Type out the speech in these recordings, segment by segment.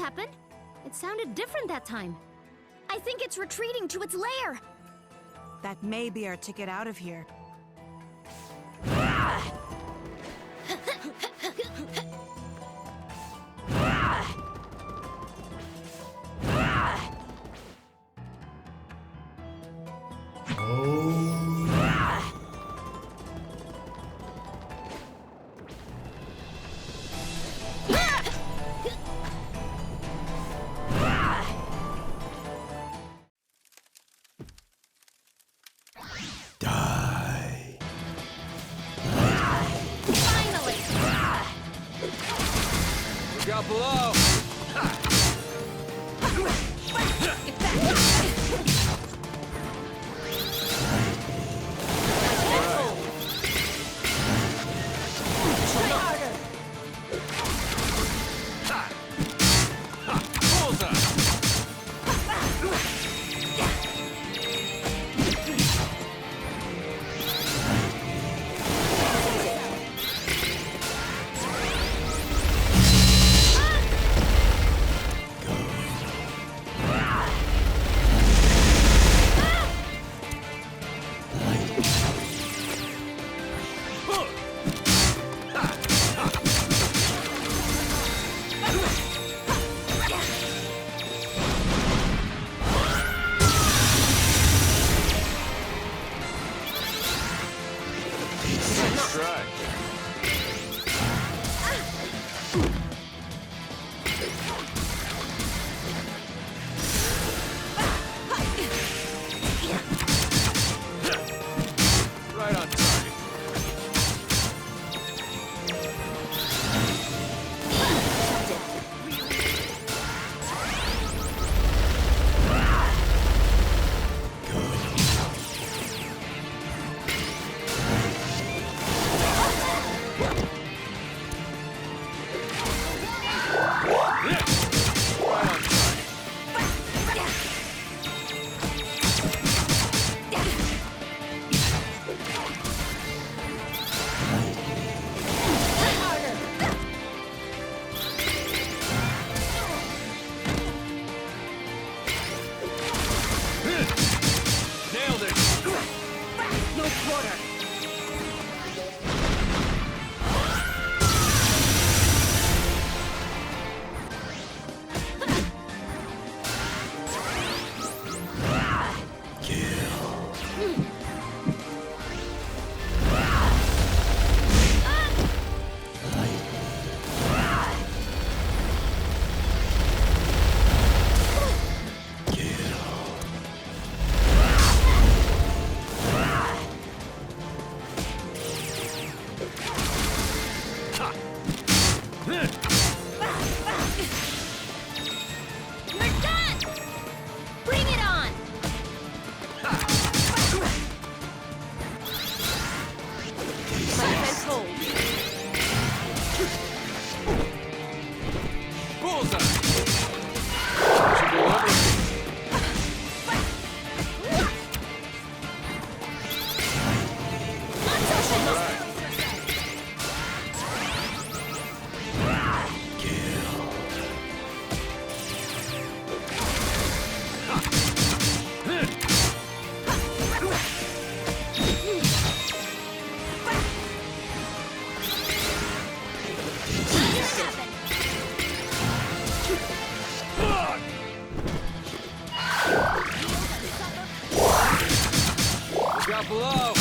happened? It sounded different that time. I think it's retreating to its lair. That may be our ticket out of here. Look out below! below.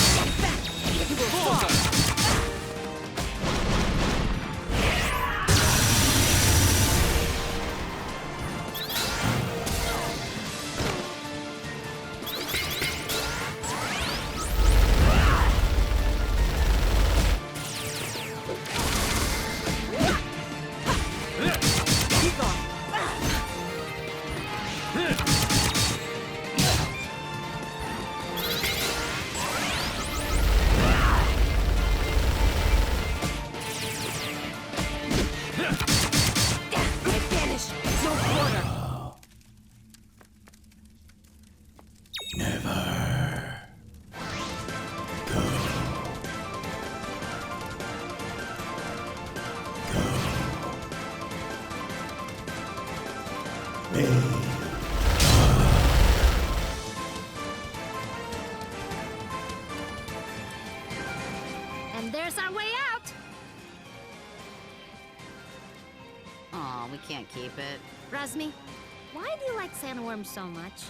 And there's our way out. Aw, we can't keep it. Razmi, why do you like sandworms so much?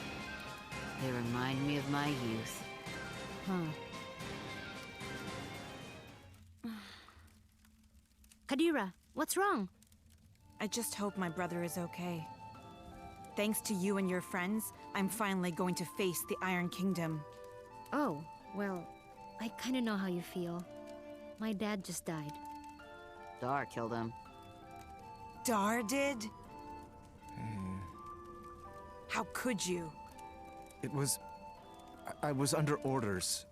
They remind me of my youth. Huh. Kadira, what's wrong? I just hope my brother is okay. Thanks to you and your friends, I'm finally going to face the Iron Kingdom. Oh, well, I kinda know how you feel. My dad just died. Dar killed him. Dar did? How could you? It was... I was under orders.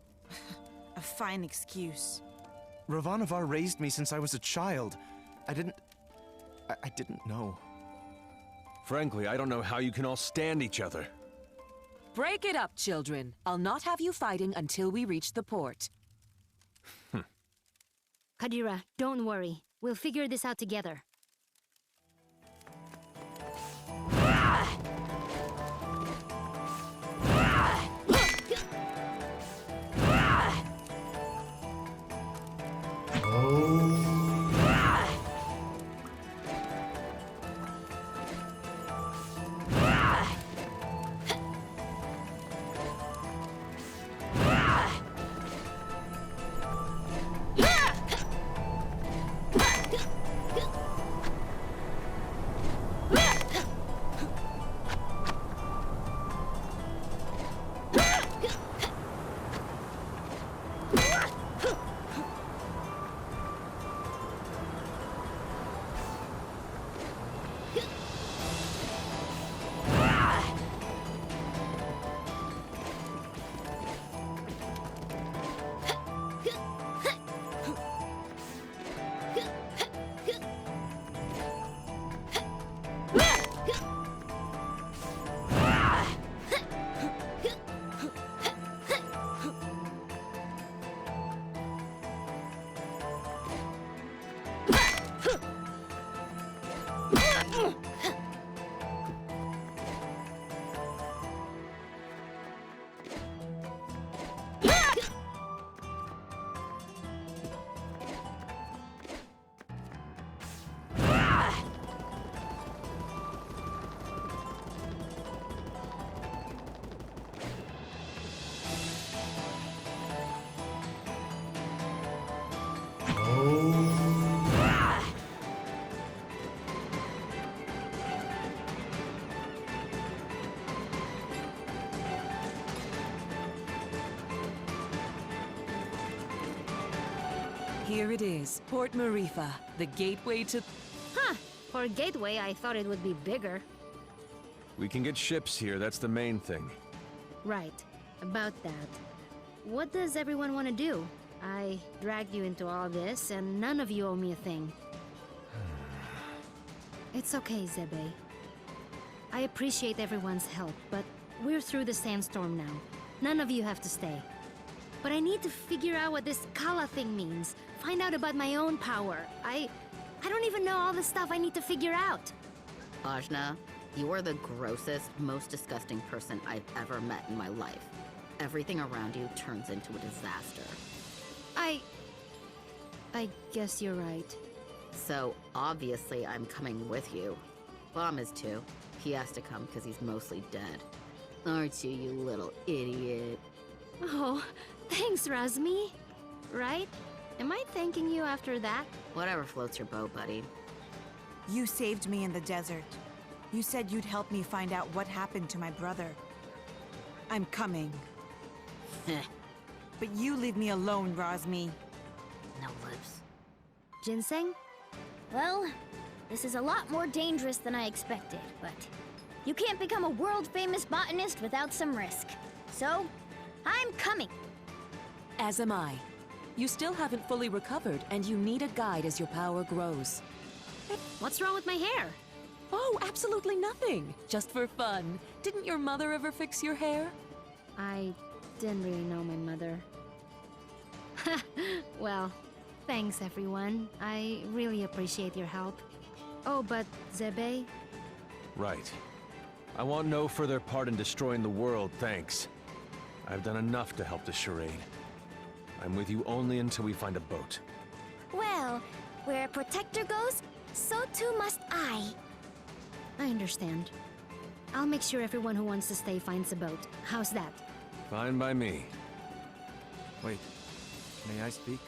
A fine excuse. Ravanavar raised me since I was a child. I didn't know. Frankly, I don't know how you can all stand each other. Break it up, children. I'll not have you fighting until we reach the port. Kadira, don't worry. We'll figure this out together. Here it is, Port Marifa, the gateway to... Huh. For a gateway, I thought it would be bigger. We can get ships here, that's the main thing. Right. About that. What does everyone want to do? I dragged you into all this, and none of you owe me a thing. It's okay, Zebe. I appreciate everyone's help, but we're through the sandstorm now. None of you have to stay. But I need to figure out what this Kala thing means. Find out about my own power. I don't even know all the stuff I need to figure out. Ajna, you are the grossest, most disgusting person I've ever met in my life. Everything around you turns into a disaster. I guess you're right. So, obviously, I'm coming with you. Bomb is too. He has to come because he's mostly dead. Aren't you, you little idiot? Oh, thanks, Razmi. Right? Am I thanking you after that? Whatever floats your boat, buddy. You saved me in the desert. You said you'd help me find out what happened to my brother. I'm coming. But you leave me alone, Razmi. No lips. Ginseng? Well, this is a lot more dangerous than I expected, but you can't become a world-famous botanist without some risk. So, I'm coming. As am I. You still haven't fully recovered, and you need a guide as your power grows. What's wrong with my hair? Oh, absolutely nothing. Just for fun. Didn't your mother ever fix your hair? I didn't really know my mother. Well, thanks everyone. I really appreciate your help. Oh, but Zebe? Right. I want no further part in destroying the world, thanks. I've done enough to help the charade. I'm with you only until we find a boat. Well, where a protector goes, so too must I. I understand. I'll make sure everyone who wants to stay finds a boat. How's that? Fine by me. Wait, may I speak?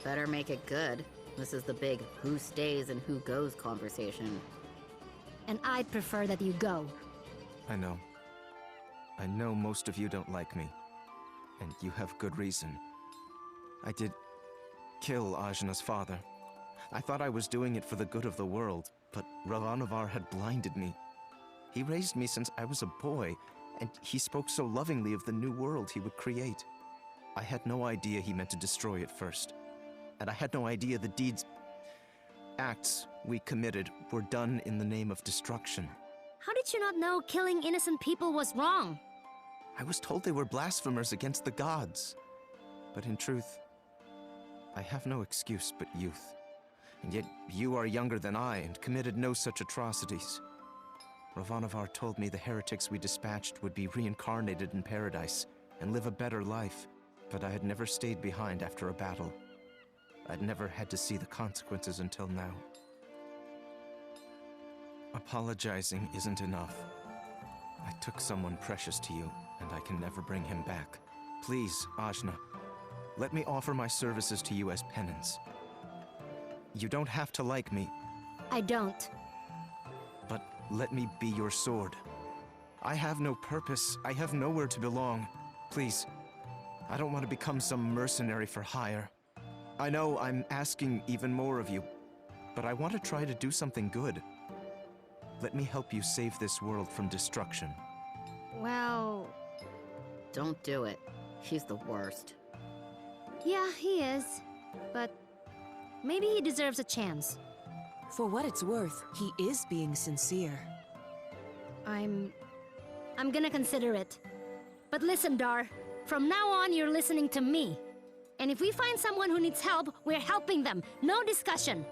Better make it good. This is the big who stays and who goes conversation. And I'd prefer that you go. I know. I know most of you don't like me. And you have good reason. I did kill Ajna's father. I thought I was doing it for the good of the world, but Ravanavar had blinded me. He raised me since I was a boy, and he spoke so lovingly of the new world he would create. I had no idea he meant to destroy it first. And I had no idea the acts we committed were done in the name of destruction. How did you not know killing innocent people was wrong? I was told they were blasphemers against the gods. But in truth, I have no excuse but youth. And yet you are younger than I and committed no such atrocities. Ravanavar told me the heretics we dispatched would be reincarnated in paradise and live a better life, but I had never stayed behind after a battle. I'd never had to see the consequences until now. Apologizing isn't enough. I took someone precious to you, and I can never bring him back. Please, Ajna, let me offer my services to you as penance. You don't have to like me, I don't. but let me be your sword. I have no purpose. I have nowhere to belong. Please, I don't want to become some mercenary for hire. I know I'm asking even more of you, but I want to try to do something good. Let me help you save this world from destruction. Well, Don't do it. He's the worst. yeah, he is. But maybe he deserves a chance. For what it's worth, he is being sincere. I'm gonna consider it. But listen, Dar. From now on, you're listening to me. And if we find someone who needs help, we're helping them. No discussion.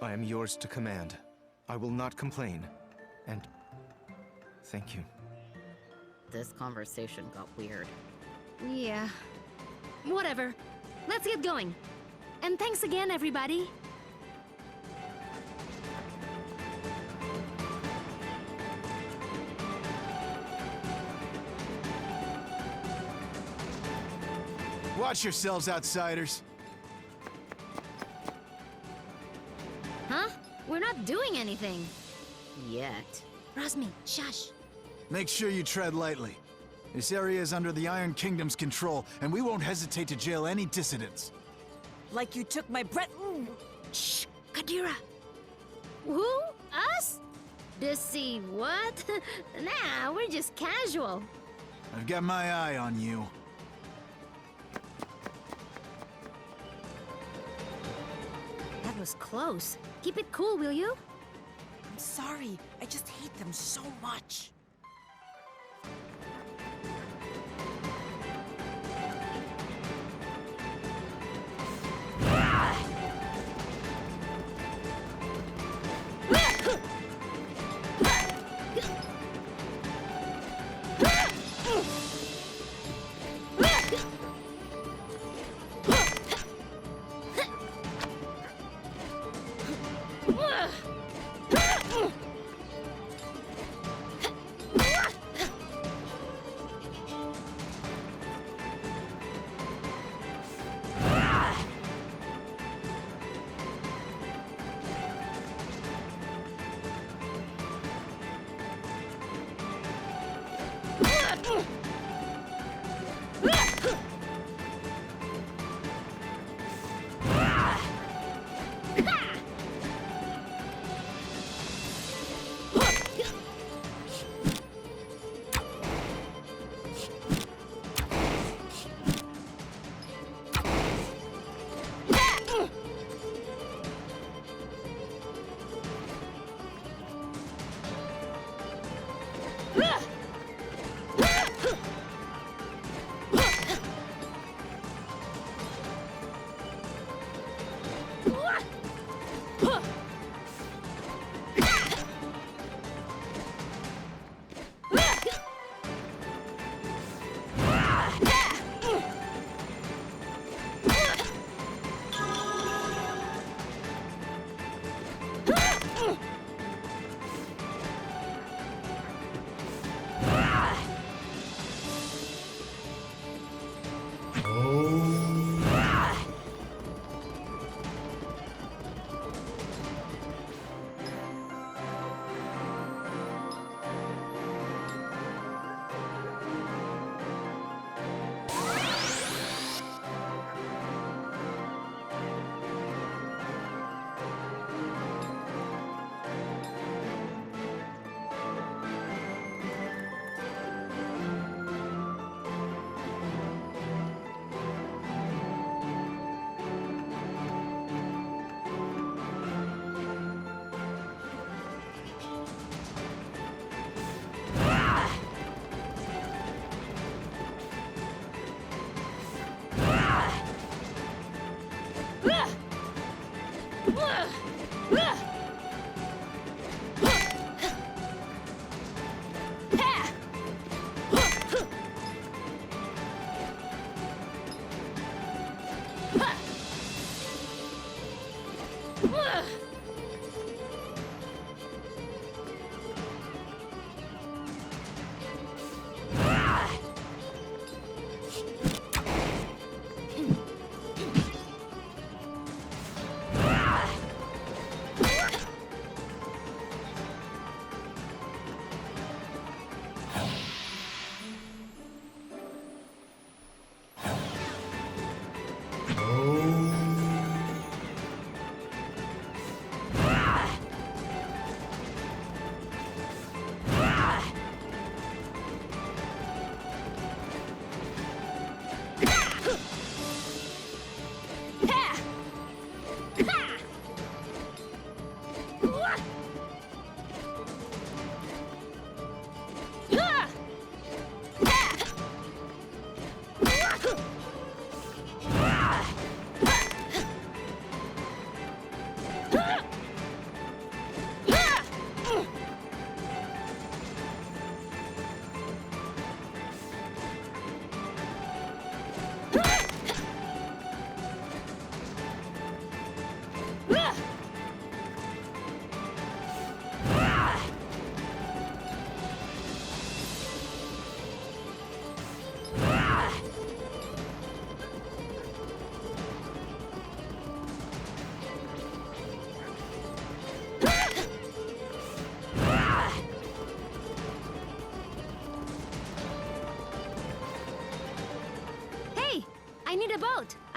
I am yours to command. I will not complain. And thank you. This conversation got weird. Yeah. Whatever. Let's get going. And thanks again, everybody. Watch yourselves, outsiders. Huh? We're not doing anything. Yet. Razmi, shush. Make sure you tread lightly. This area is under the Iron Kingdom's control, and we won't hesitate to jail any dissidents. Like you took my breath. Shh, Kadira. Who? Us? Deceive what? Nah, we're just casual. I've got my eye on you. That was close. Keep it cool, will you? I'm sorry. I just hate them so much.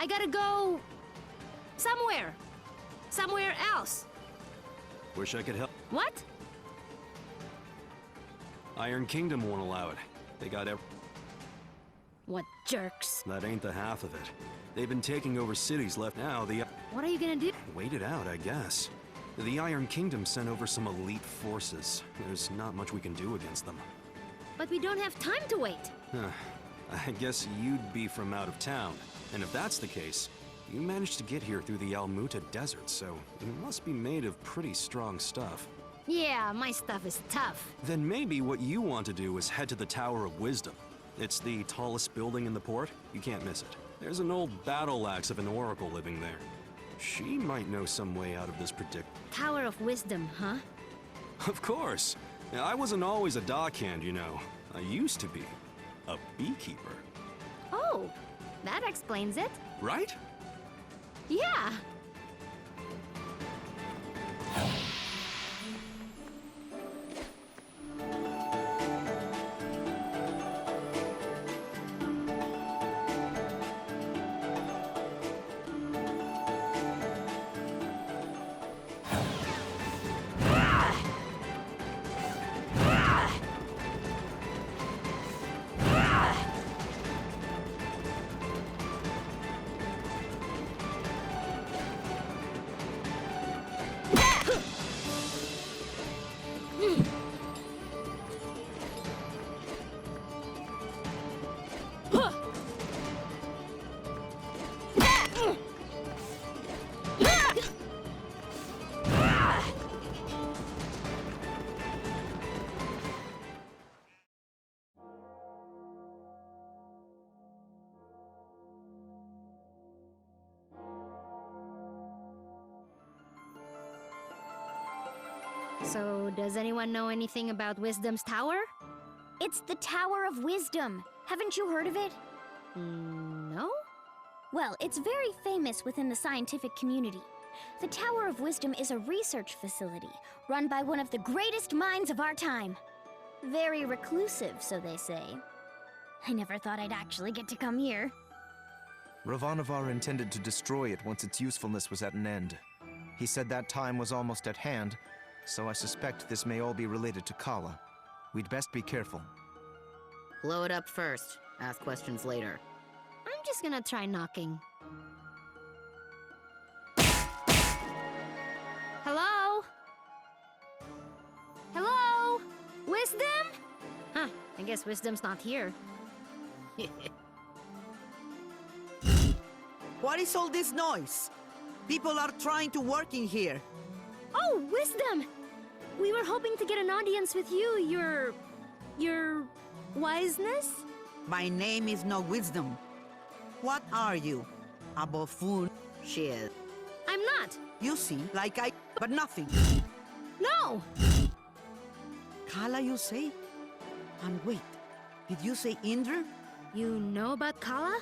I gotta go... somewhere. Somewhere else. Wish I could help. What? Iron Kingdom won't allow it. They got What jerks. That ain't the half of it. They've been taking over cities left now. What are you gonna do? Wait it out, I guess. The Iron Kingdom sent over some elite forces. There's not much we can do against them. But we don't have time to wait. I guess you'd be from out of town. And if that's the case, you managed to get here through the Almuta Desert, so you must be made of pretty strong stuff. Yeah, my stuff is tough. Then maybe what you want to do is head to the Tower of Wisdom. It's the tallest building in the port. You can't miss it. There's an old battle axe of an oracle living there. She might know some way out of this Tower of Wisdom, huh? Of course. Now, I wasn't always a dockhand, you know. I used to be a beekeeper. Oh, that explains it. Right? Yeah. So, does anyone know anything about Wisdom's Tower? It's the Tower of Wisdom. Haven't you heard of it? No? Well, it's very famous within the scientific community. The Tower of Wisdom is a research facility run by one of the greatest minds of our time. Very reclusive, so they say. I never thought I'd actually get to come here. Ravanavar intended to destroy it once its usefulness was at an end. He said that time was almost at hand, so I suspect this may all be related to Kala. We'd best be careful. Blow it up first. Ask questions later. I'm just gonna try knocking. Hello? Hello? Wisdom? Huh, I guess Wisdom's not here. What is all this noise? People are trying to work in here. Oh, Wisdom! We were hoping to get an audience with you, your wiseness? My name is no Wisdom. What are you? A buffoon? She is. I'm not! You see, like I... but nothing. No! Kala, you say? And wait, did you say Indra? You know about Kala?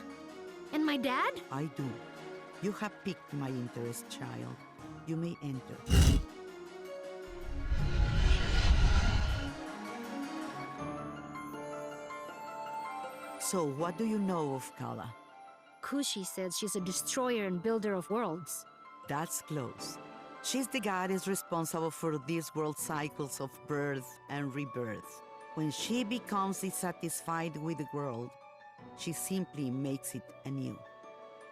And my dad? I do. You have piqued my interest, child. You may enter. So, what do you know of Kala? Kushi said she's a destroyer and builder of worlds. That's close. She's the goddess responsible for these world cycles of birth and rebirth. When she becomes dissatisfied with the world, she simply makes it anew.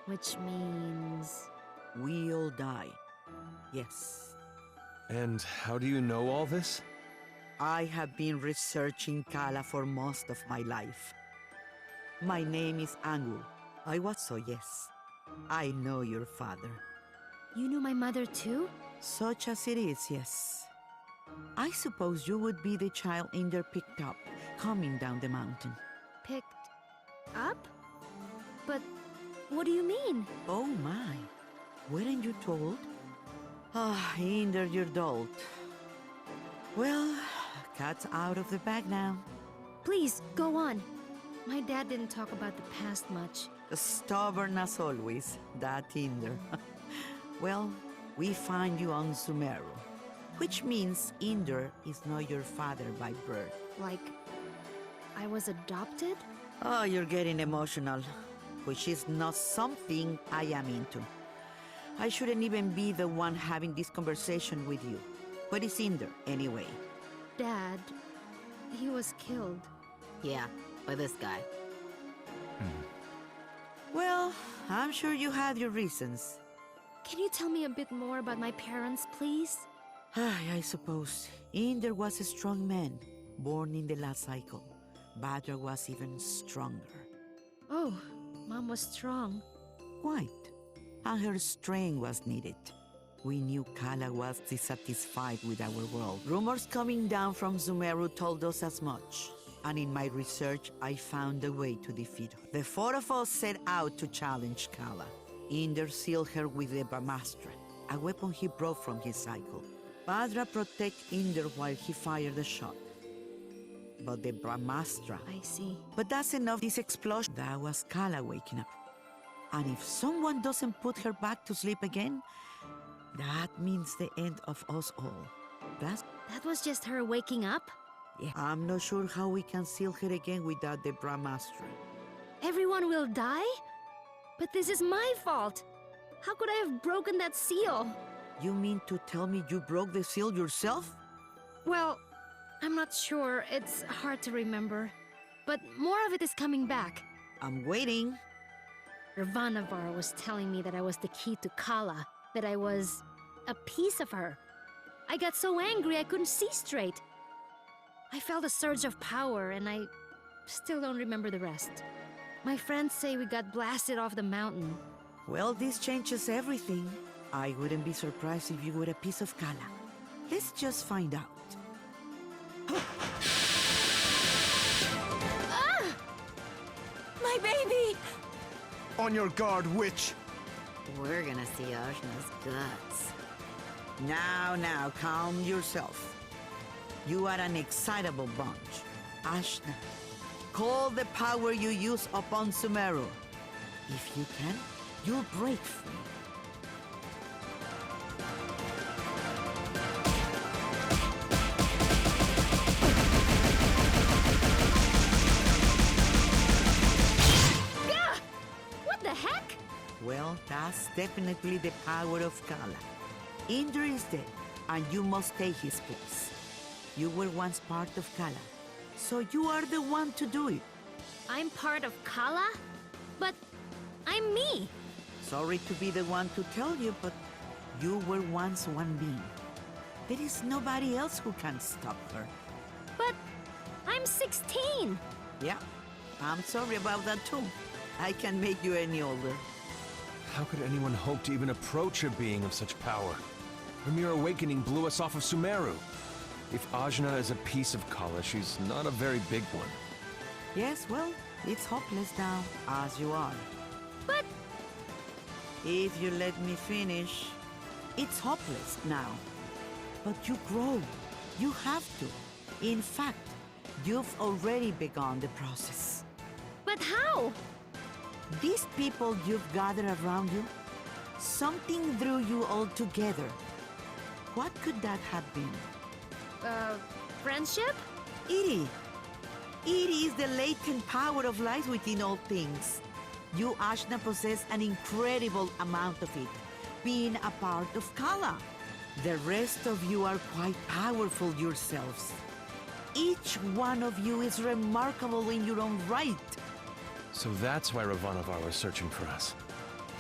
Which means... We all die. Yes. And how do you know all this? I have been researching Kala for most of my life. My name is Angu. I was so, yes. I know your father. You knew my mother too? Such as it is, yes. I suppose you would be the child Inder picked up, coming down the mountain. Picked up? But what do you mean? Oh my. Weren't you told? Ah, Inder, your dolt. Well, cat's out of the bag now. Please, go on. My dad didn't talk about the past much. Stubborn as always, that Inder. Well, we find you on Sumeru, which means Inder is not your father by birth. Like, I was adopted? Oh, you're getting emotional. which is not something I am into. I shouldn't even be the one having this conversation with you. But it's in there anyway. Dad, he was killed. Yeah, by this guy. Well, I'm sure you had your reasons. Can you tell me a bit more about my parents, please? I suppose. Inder was a strong man, born in the last cycle. Badra was even stronger. Oh, Mom was strong. Quite. And her strength was needed. We knew Kala was dissatisfied with our world. Rumors coming down from Sumeru told us as much. And in my research, I found a way to defeat her. The four of us set out to challenge Kala. Inder sealed her with the Brahmastra, a weapon he brought from his cycle. Badra protected Inder while he fired the shot. But the Brahmastra... I see. But that's enough. This explosion, that was Kala waking up. And if someone doesn't put her back to sleep again, that means the end of us all. That was just her waking up? Yeah. I'm not sure how we can seal her again without the Brahmastra. Everyone will die? But this is my fault. How could I have broken that seal? You mean to tell me you broke the seal yourself? Well, I'm not sure. It's hard to remember. But more of it is coming back. I'm waiting. Ravanavar was telling me that I was the key to Kala, that I was a piece of her. I got so angry I couldn't see straight. I felt a surge of power, and I still don't remember the rest. My friends say we got blasted off the mountain. Well, this changes everything. I wouldn't be surprised if you were a piece of Kala. Let's just find out. Ah! My baby! On your guard, witch! We're gonna see Ajna's guts. Now, calm yourself. You are an excitable bunch. Ashna, call the power you use upon Sumeru. If you can, you'll break free. Gah! What the heck? Well, that's definitely the power of Kala. Inder is dead, and you must take his place. You were once part of Kala, so you are the one to do it. I'm part of Kala? But I'm me. Sorry to be the one to tell you, but you were once one being. There is nobody else who can stop her. But I'm 16. Yeah, I'm sorry about that too. I can't make you any older. How could anyone hope to even approach a being of such power? Her mere awakening blew us off of Sumeru. If Ajna is a piece of Kala, she's not a very big one. Yes, well, it's hopeless now, as you are. But... If you let me finish, it's hopeless now. But you grow. You have to. In fact, you've already begun the process. But how? These people you've gathered around you, something drew you all together. What could that have been? Friendship? Iri. Iri is the latent power of life within all things. You, Ashna, possess an incredible amount of it, being a part of Kala. The rest of you are quite powerful yourselves. Each one of you is remarkable in your own right. So that's why Ravanavar was searching for us.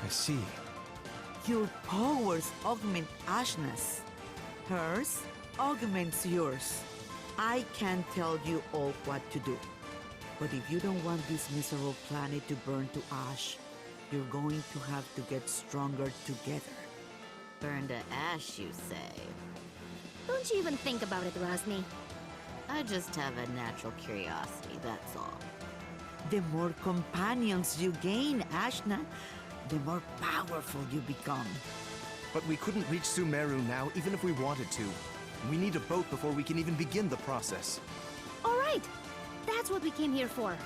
I see. Your powers augment Ashna's. Hers augments yours. I can't tell you all what to do. But if you don't want this miserable planet to burn to ash, you're going to have to get stronger together. Burn to ash, you say? Don't you even think about it, Rosny. I just have a natural curiosity, that's all. The more companions you gain, Ashna, the more powerful you become. But we couldn't reach Sumeru now, even if we wanted to. We need a boat before we can even begin the process. All right. That's what we came here for.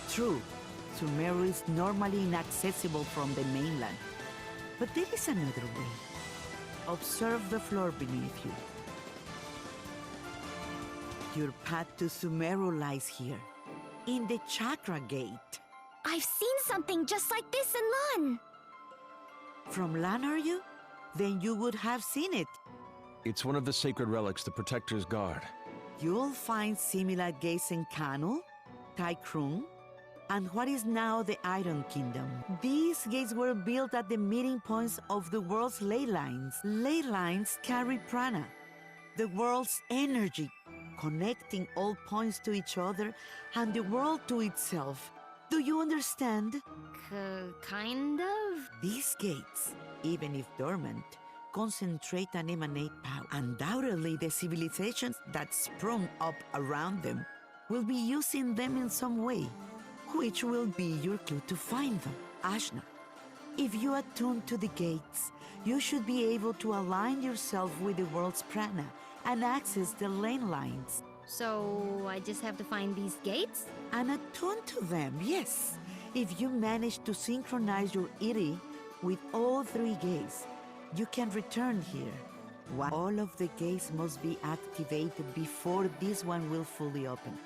True. Sumeru is normally inaccessible from the mainland. But there is another way. Observe the floor beneath you. Your path to Sumeru lies here, in the Chakra Gate. I've seen something just like this in Lan. From Lan, are you? Then you would have seen it. It's one of the sacred relics the Protectors guard. You'll find similar gates in Kanu, Tai Krung, and what is now the Iron Kingdom. These gates were built at the meeting points of the world's ley lines. Ley lines carry prana, the world's energy, connecting all points to each other and the world to itself. Do you understand? Kind of? These gates, even if dormant, concentrate and emanate power. Undoubtedly, the civilizations that sprung up around them will be using them in some way, which will be your clue to find them. Ashna, if you attune to the gates, you should be able to align yourself with the world's prana and access the lane lines. So I just have to find these gates? And attune to them, yes. If you manage to synchronize your iri with all three gates, you can return here. All of the gates must be activated before this one will fully open.